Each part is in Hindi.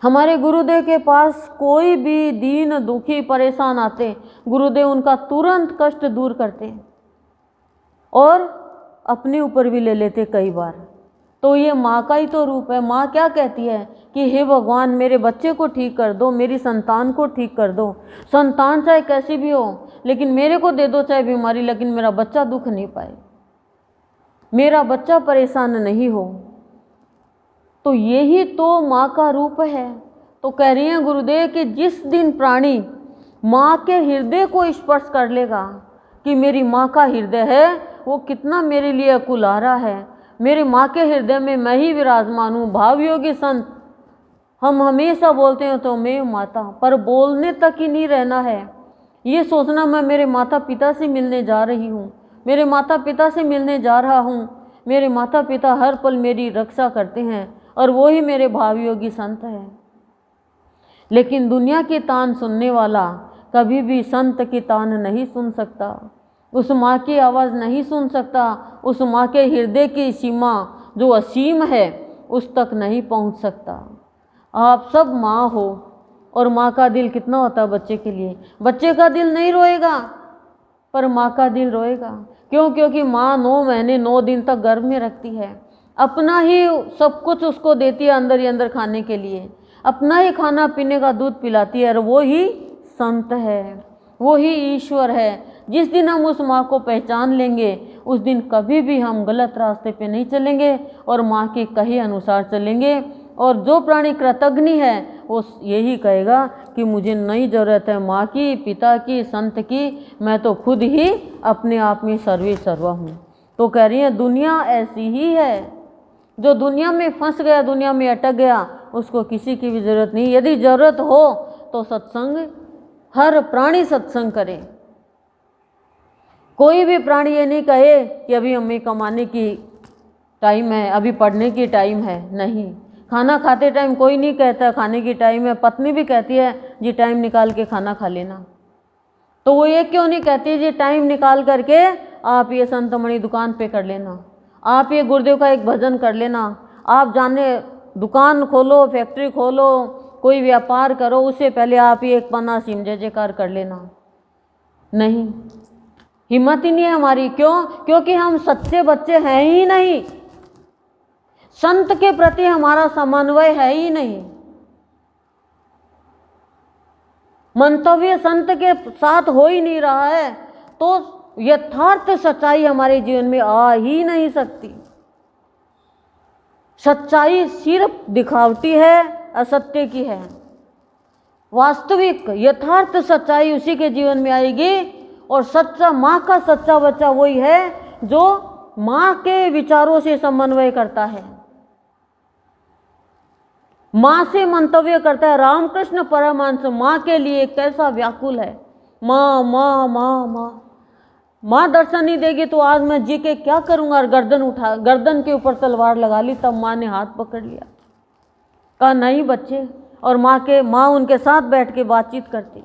हमारे गुरुदेव के पास कोई भी दीन दुखी परेशान आते, गुरुदेव उनका तुरंत कष्ट दूर करते और अपने ऊपर भी ले लेते कई बार। तो ये माँ का ही तो रूप है। माँ क्या कहती है कि हे भगवान मेरे बच्चे को ठीक कर दो, मेरी संतान को ठीक कर दो। संतान चाहे कैसी भी हो लेकिन मेरे को दे दो, चाहे बीमारी, लेकिन मेरा बच्चा दुख नहीं पाए, मेरा बच्चा परेशान नहीं हो। तो यही तो माँ का रूप है। तो कह रही हैं गुरुदेव कि जिस दिन प्राणी माँ के हृदय को स्पर्श कर लेगा कि मेरी माँ का हृदय है वो कितना मेरे लिए अकुलारा है, मेरे माँ के हृदय में मैं ही विराजमान हूँ। भावयोगी संत हम हमेशा बोलते हैं तो मैं माता, पर बोलने तक ही नहीं रहना है। ये सोचना मैं मेरे माता पिता से मिलने जा रही हूँ, मेरे माता पिता से मिलने जा रहा हूँ, मेरे माता पिता हर पल मेरी रक्षा करते हैं और वो ही मेरे भावयोगी संत हैं। लेकिन दुनिया की तान सुनने वाला कभी भी संत की तान नहीं सुन सकता, उस माँ की आवाज़ नहीं सुन सकता, उस माँ के हृदय की सीमा जो असीम है उस तक नहीं पहुँच सकता। आप सब माँ हो और माँ का दिल कितना होता है बच्चे के लिए। बच्चे का दिल नहीं रोएगा पर माँ का दिल रोएगा। क्यों? क्योंकि माँ 9 महीने 9 दिन तक गर्भ में रखती है, अपना ही सब कुछ उसको देती है अंदर ही अंदर खाने के लिए, अपना ही खाना पीने का दूध पिलाती है। और वो ही संत है, वो ही ईश्वर है। जिस दिन हम उस माँ को पहचान लेंगे उस दिन कभी भी हम गलत रास्ते पे नहीं चलेंगे और माँ के कहे अनुसार चलेंगे। और जो प्राणी कृतज्ञ है वो यही कहेगा कि मुझे नहीं ज़रूरत है माँ की, पिता की, संत की, मैं तो खुद ही अपने आप में सर्वे सर्वा हूँ। तो कह रही है दुनिया ऐसी ही है, जो दुनिया में फंस गया, दुनिया में अटक गया, उसको किसी की भी ज़रूरत नहीं। यदि ज़रूरत हो तो सत्संग, हर प्राणी सत्संग करे। कोई भी प्राणी ये नहीं कहे कि अभी हमें कमाने की टाइम है, अभी पढ़ने की टाइम है। नहीं, खाना खाते टाइम कोई नहीं कहता खाने की टाइम है। पत्नी भी कहती है जी टाइम निकाल के खाना खा लेना। तो वो ये क्यों नहीं कहती जी टाइम निकाल करके आप ये संतमणि दुकान पे कर लेना, आप ये गुरुदेव का एक भजन कर लेना, आप जाने दुकान खोलो, फैक्ट्री खोलो, कोई व्यापार करो, उससे पहले आप ये एक पन्ना सिम जय जयकार कर लेना। नहीं, हिम्मत ही नहीं है हमारी। क्यों? क्योंकि हम सच्चे बच्चे हैं ही नहीं, संत के प्रति हमारा समन्वय है ही नहीं, मंतव्य संत के साथ हो ही नहीं रहा है, तो यथार्थ सच्चाई हमारे जीवन में आ ही नहीं सकती। सच्चाई सिर्फ दिखावटी है, असत्य की है। वास्तविक यथार्थ सच्चाई उसी के जीवन में आएगी। और सच्चा माँ का सच्चा बच्चा वही है जो माँ के विचारों से समन्वय करता है, माँ से मंतव्य करता है। रामकृष्ण परमहंस माँ के लिए कैसा व्याकुल है। माँ माँ माँ माँ माँ दर्शन नहीं देगी तो आज मैं जी के क्या करूँगा। और गर्दन के ऊपर तलवार लगा ली। तब माँ ने हाथ पकड़ लिया, कहा नहीं बच्चे। और माँ उनके साथ बैठ के बातचीत करती।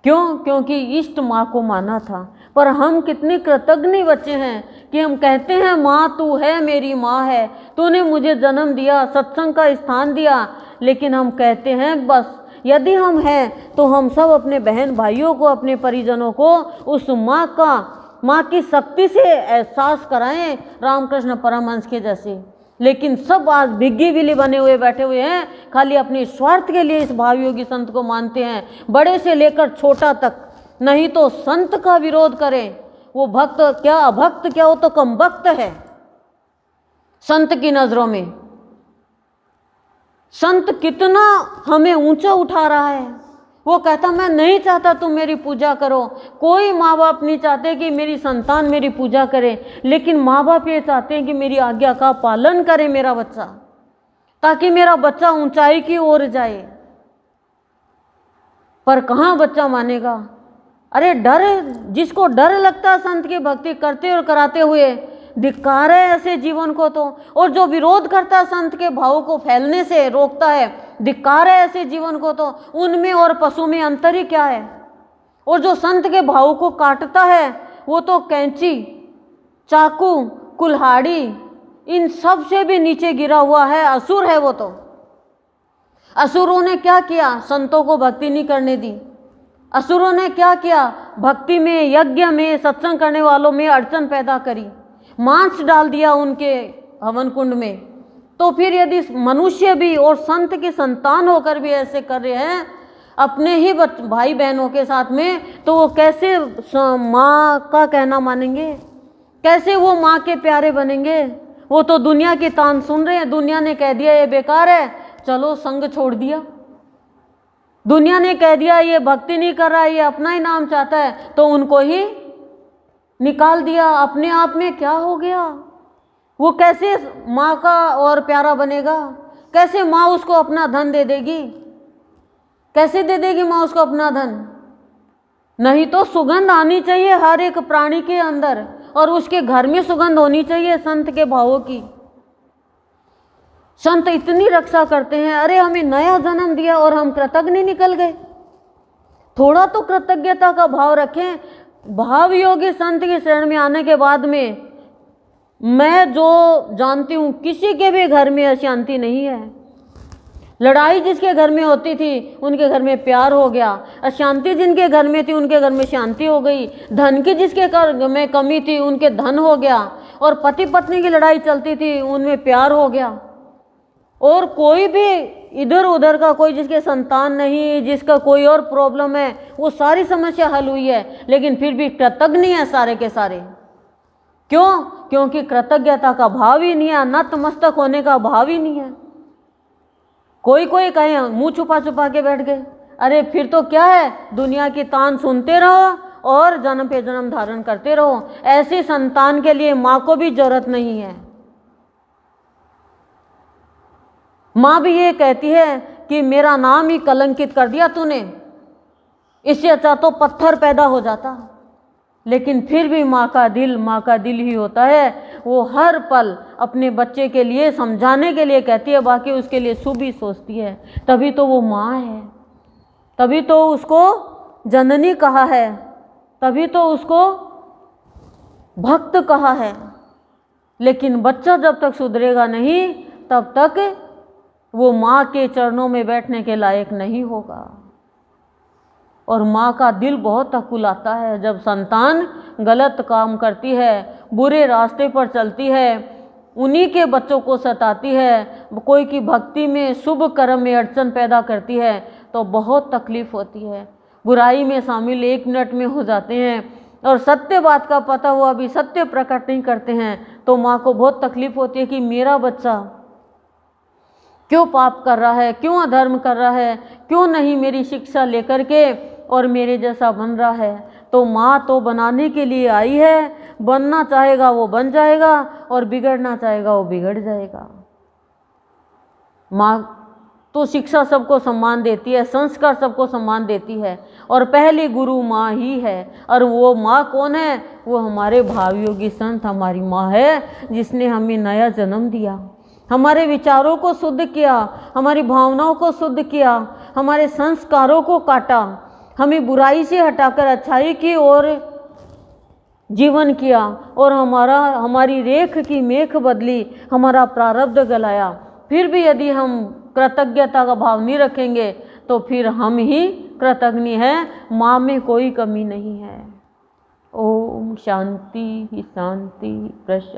क्यों? क्योंकि इष्ट माँ को माना था। पर हम कितने कृतज्ञ बच्चे हैं कि हम कहते हैं माँ तू है, मेरी माँ है, तूने मुझे जन्म दिया, सत्संग का स्थान दिया। लेकिन हम कहते हैं बस यदि हम हैं तो हम सब अपने बहन भाइयों को, अपने परिजनों को उस माँ की शक्ति से एहसास कराएं, रामकृष्ण परमहंस के जैसे। लेकिन सब आज भिग्गी बिल्ली बने हुए बैठे हुए हैं, खाली अपने स्वार्थ के लिए इस भावयोगी संत को मानते हैं, बड़े से लेकर छोटा तक। नहीं तो संत का विरोध करें, वो भक्त क्या, अभक्त क्या, वो तो कम भक्त है संत की नजरों में। संत कितना हमें ऊंचा उठा रहा है। वो कहता मैं नहीं चाहता तुम मेरी पूजा करो। कोई माँ बाप नहीं चाहते कि मेरी संतान मेरी पूजा करे, लेकिन माँ बाप ये चाहते हैं कि मेरी आज्ञा का पालन करे मेरा बच्चा, ताकि मेरा बच्चा ऊंचाई की ओर जाए। पर कहाँ बच्चा मानेगा। अरे डर, जिसको डर लगता है संत की भक्ति करते और कराते हुए, धिक्कार है ऐसे जीवन को तो। और जो विरोध करता है संत के भाव को फैलने से रोकता है, धिक्कार है ऐसे जीवन को तो। उनमें और पशु में अंतर ही क्या है। और जो संत के भाव को काटता है वो तो कैंची, चाकू, कुल्हाड़ी इन सब से भी नीचे गिरा हुआ है, असुर है वो तो। असुरों ने क्या किया? संतों को भक्ति नहीं करने दी। असुरों ने क्या किया? भक्ति में, यज्ञ में, सत्संग करने वालों में अड़चन पैदा करी, मांस डाल दिया उनके हवन कुंड में। तो फिर यदि मनुष्य भी और संत की संतान होकर भी ऐसे कर रहे हैं अपने ही भाई बहनों के साथ में, तो वो कैसे माँ का कहना मानेंगे? कैसे वो माँ के प्यारे बनेंगे? वो तो दुनिया की तान सुन रहे हैं। दुनिया ने कह दिया ये बेकार है, चलो संग छोड़ दिया। दुनिया ने कह दिया ये भक्ति नहीं कर रहा है, ये अपना ही नाम चाहता है, तो उनको ही निकाल दिया। अपने आप में क्या हो गया? वो कैसे माँ का और प्यारा बनेगा? कैसे माँ उसको अपना धन दे देगी? कैसे दे देगी माँ उसको अपना धन? नहीं तो सुगंध आनी चाहिए हर एक प्राणी के अंदर, और उसके घर में सुगंध होनी चाहिए संत के भावों की। संत इतनी रक्षा करते हैं, अरे हमें नया जन्म दिया और हम कृतज्ञ निकल गए। थोड़ा तो कृतज्ञता का भाव रखें। भाव योगी संत की शरण में आने के बाद में मैं जो जानती हूँ, किसी के भी घर में अशांति नहीं है। लड़ाई जिसके घर में होती थी उनके घर में प्यार हो गया, अशांति जिनके घर में थी उनके घर में शांति हो गई, धन की जिसके घर में कमी थी उनके धन हो गया, और पति पत्नी की लड़ाई चलती थी उनमें प्यार हो गया। और कोई भी इधर उधर का कोई जिसके संतान नहीं, जिसका कोई और प्रॉब्लम है, वो सारी समस्या हल हुई है, लेकिन फिर भी कृतज्ञ नहीं है सारे के सारे। क्यों? क्योंकि कृतज्ञता का भाव ही नहीं है, नतमस्तक होने का भाव ही नहीं है। कोई कोई कहे मुंह छुपा छुपा के बैठ गए, अरे फिर तो क्या है, दुनिया की तान सुनते रहो और जन्म पे जन्म धारण करते रहो। ऐसी संतान के लिए माँ को भी जरूरत नहीं है। माँ भी ये कहती है कि मेरा नाम ही कलंकित कर दिया तूने, इससे अच्छा तो पत्थर पैदा हो जाता। लेकिन फिर भी माँ का दिल ही होता है। वो हर पल अपने बच्चे के लिए समझाने के लिए कहती है, बाकी उसके लिए शुभ ही सोचती है। तभी तो वो माँ है, तभी तो उसको जननी कहा है, तभी तो उसको भक्त कहा है। लेकिन बच्चा जब तक सुधरेगा नहीं तब तक वो माँ के चरणों में बैठने के लायक नहीं होगा। और माँ का दिल बहुत अकुलाता है जब संतान गलत काम करती है, बुरे रास्ते पर चलती है, उन्हीं के बच्चों को सताती है, कोई की भक्ति में, शुभ कर्म में अड़चन पैदा करती है, तो बहुत तकलीफ होती है। बुराई में शामिल 1 मिनट में हो जाते हैं और सत्य बात का पता हुआ भी सत्य प्रकट नहीं करते हैं, तो माँ को बहुत तकलीफ होती है कि मेरा बच्चा क्यों पाप कर रहा है, क्यों अधर्म कर रहा है, क्यों नहीं मेरी शिक्षा लेकर के और मेरे जैसा बन रहा है। तो माँ तो बनाने के लिए आई है, बनना चाहेगा वो बन जाएगा और बिगड़ना चाहेगा वो बिगड़ जाएगा। माँ तो शिक्षा सबको सम्मान देती है, संस्कार सबको सम्मान देती है, और पहली गुरु माँ ही है। और वो माँ कौन है? वो हमारे भावयोगी संत हमारी माँ है, जिसने हमें नया जन्म दिया, हमारे विचारों को शुद्ध किया, हमारी भावनाओं को शुद्ध किया, हमारे संस्कारों को काटा, हमें बुराई से हटाकर अच्छाई की ओर जीवन किया, और हमारी रेख की मेख बदली, हमारा प्रारब्ध गलाया। फिर भी यदि हम कृतज्ञता का भाव नहीं रखेंगे तो फिर हम ही कृतज्ञ हैं, माँ में कोई कमी नहीं है। ओम शांति ही शांति प्रशांति।